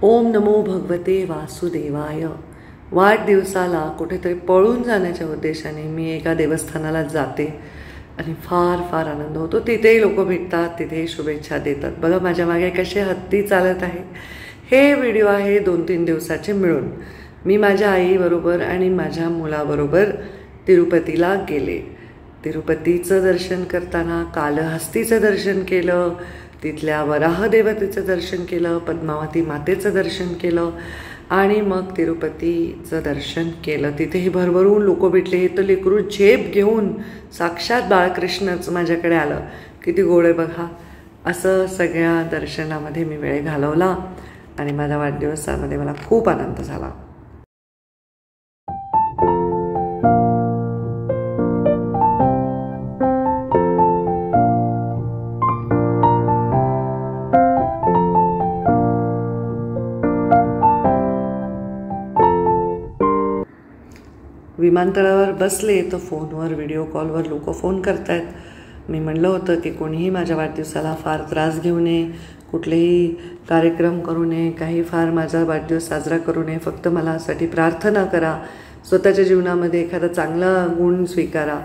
ओम नमो भगवते वासुदेवाय। वाढदिवसाला कुठेतरी पळून जाण्याच्या उद्देशाने मी एका देवस्थानाला जाते आणि फार फार आनंद होतो। तिथेही लोक भेटतात, तिथेही शुभेच्छा देतात। बघा माझ्या मागे कसे हत्ती चालत आहे। हे व्हिडिओ आहे 2-3 दिवसाचे मिळून। मी माझ्या आईबरोबर आणि माझ्या मुलाबरोबर तिरुपतीला गेले। तिरुपतीचं दर्शन करताना कालहस्तीचं दर्शन केलं, तिथल्या वराह देवतेचं दर्शन केलं, पद्मावती मातेचं दर्शन केलं आणि मग तिरुपतीचं दर्शन केलं। तिथेही भरभरून लोक भेटले। तर लेकरू झेप घेऊन साक्षात बाळकृष्णच माझ्याकडे आलं। किती गोड आहे बघा। असं सगळ्या दर्शनामध्ये मी वेळ घालवला आणि माझ्या वाढदिवसामध्ये मला खूप आनंद झाला। विमानतळावर बसले तर फोनवर व्हिडिओ कॉलवर लोक फोन करतायत। मी म्हणलं होतं की कोणीही माझ्या वाढदिवसाला फार त्रास घेऊ नये, कुठलेही कार्यक्रम करू नये, काही फार माझा वाढदिवस साजरा करू नये। फक्त मलासाठी प्रार्थना करा, स्वतःच्या जीवनामध्ये एखादा चांगला गुण स्वीकारा,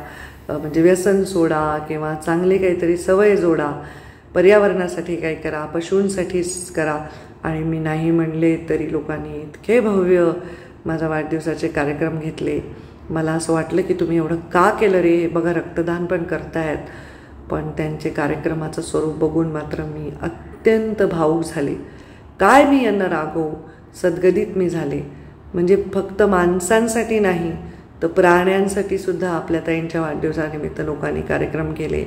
म्हणजे व्यसन सोडा किंवा चांगले काहीतरी सवय जोडा, पर्यावरणासाठी काही करा, पशूंसाठीच करा। आणि मी नाही म्हणले तरी लोकांनी इतके भव्य माझ्या वाढदिवसाचे कार्यक्रम घेतले। मला असं वाटलं की तुम्ही एवढं का केलं रे। बघा रक्तदान पण करतायत, पण त्यांचे कार्यक्रमाचं स्वरूप बघून मात्र मी अत्यंत भावूक झाले। काय मी यांना रागवू, सद्गदित मी झाले। म्हणजे फक्त माणसांसाठी नाही तर प्राण्यांसाठी सुद्धा आपल्या ताईंच्या वाढदिवसानिमित्त लोकांनी कार्यक्रम केले।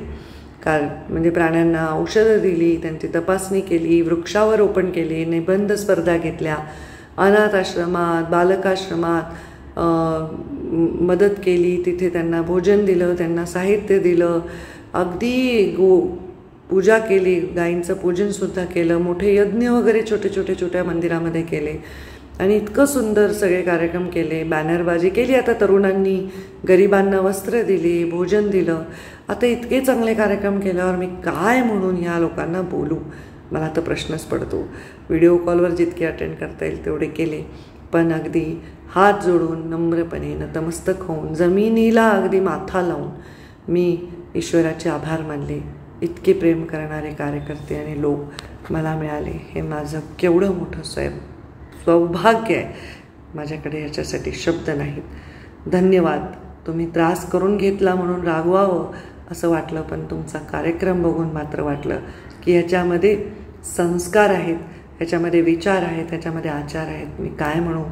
म्हणजे प्राण्यांना औषधं दिली, त्यांची तपासणी केली, वृक्षारोपण केले, निबंध स्पर्धा घेतल्या, अनाथ आश्रमात, बालकाश्रमात मदत केली, तिथे त्यांना भोजन दिलं, त्यांना साहित्य दिलं, अगदी पूजा केली, गायींचं पूजनसुद्धा केलं, मोठे यज्ञ वगैरे छोट्या मंदिरामध्ये केले आणि इतकं सुंदर सगळे कार्यक्रम केले। बॅनरबाजी केली, आता तरुणांनी गरिबांना वस्त्र दिली, भोजन दिलं। आता इतके चांगले कार्यक्रम केल्यावर मी काय म्हणून ह्या लोकांना बोलू, मला तर प्रश्नच पडतो। व्हिडिओ कॉलवर जितके अटेंड करता येईल तेवढे केले, पण अगदी हात जोडून नम्रपणे नतमस्तक होऊन जमिनीला अगदी माथा लावून मी ईश्वराचे आभार मानले। इतके प्रेम करणारे कार्यकर्ते आणि लोक मला मिळाले, हे माझं केवढं मोठं सौभाग्य आहे। माझ्याकडे याच्यासाठी शब्द नाहीत। धन्यवाद। तुम्ही त्रास करून घेतला म्हणून रागवावं असं वाटलं, पण तुमचा कार्यक्रम बघून मात्र वाटलं की याच्यामध्ये संस्कार आहेत, ह्याच्यामध्ये विचार आहेत, ह्याच्यामध्ये आचार आहेत। मी काय म्हणू,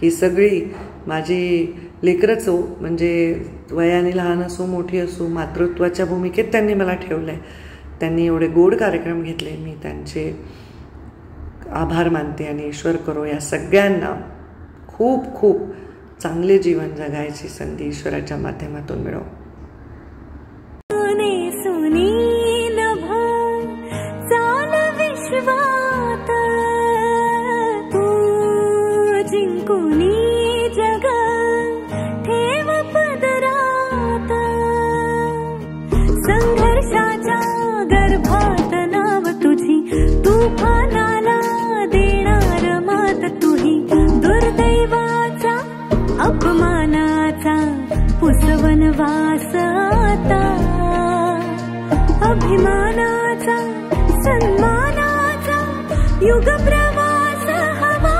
ही सगळी माझी लेकरंच हो, म्हणजे वयाने लहान असो मोठी असो, मातृत्वाच्या भूमिकेत त्यांनी मला ठेवलं आहे। त्यांनी एवढे गोड कार्यक्रम घेतले, मी त्यांचे आभार मानते आणि ईश्वर करो या सगळ्यांना खूप खूप चांगले जीवन जगायची संधी ईश्वराच्या माध्यमातून मिळो। संघर्षाच्या गर्भात नाव तुझी, तुफानाला देणार मात तुही, दुर्दैवाचा अपमानाचा पुसवन वास आता, अभिमानाचा सन्मानाचा युग प्रवास हवा।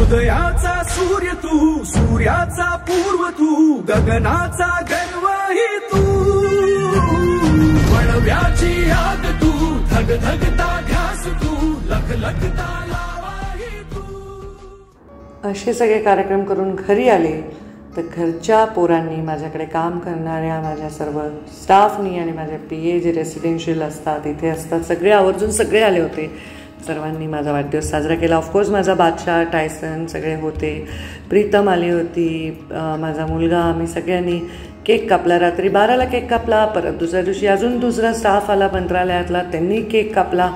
उदयाचा सूर्य तू, सूर्याचा पूर्व तू, गगनाचा गर्वही तू, वळव्याची आग तू, धगधगता ध्यास तू, लखलखता लावाही तू। असे सगळे कार्यक्रम करून घरी आले तर घरच्या पोरांनी, माझ्याकडे काम करणाऱ्या माझ्या सर्व स्टाफनी आणि माझ्या PA जे रेसिडेन्शियल असतात इथे असतात, सगळे आवर्जून सगळे आले होते। सर्वांनी माझा वाढदिवस साजरा केला। ऑफकोर्स माझा बादशाह, टायसन सगळे होते, प्रीतम आली होती, माझा मुलगा, आम्ही सगळ्यांनी केक कापला। रात्री 12ला केक कापला। परत दुसऱ्या दिवशी अजून दुसरा स्टाफ आला मंत्रालयातला, त्यांनी केक कापला।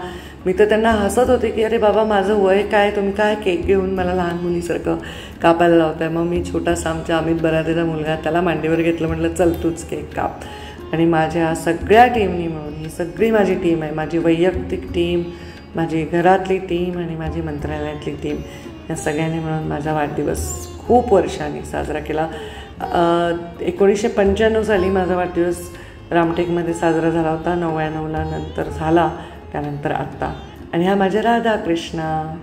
मी तर त्यांना हसत होते की अरे बाबा माझं वय काय, तुम्ही काय केक घेऊन मला लहान मुलीसारखं कापायला लावताय। मग मी छोटासा आमच्या अमित बरादेचा मुलगा, त्याला मांडीवर घेतलं, म्हटलं चल तूच केक काप। आणि माझ्या सगळ्या टीमनी मिळून, ही सगळी माझी टीम आहे, माझी वैयक्तिक टीम, माझी घरातली टीम आणि माझी मंत्रालयातली टीम, या सगळ्यांनी मिळून माझा वाढदिवस खूप वर्षांनी साजरा केला. 1995 साली माझा वाढदिवस रामटेकमध्ये साजरा झाला होता, 99ला नंतर झाला, त्यानंतर आत्ता. आणि ह्या माझ्या राधा कृष्णा.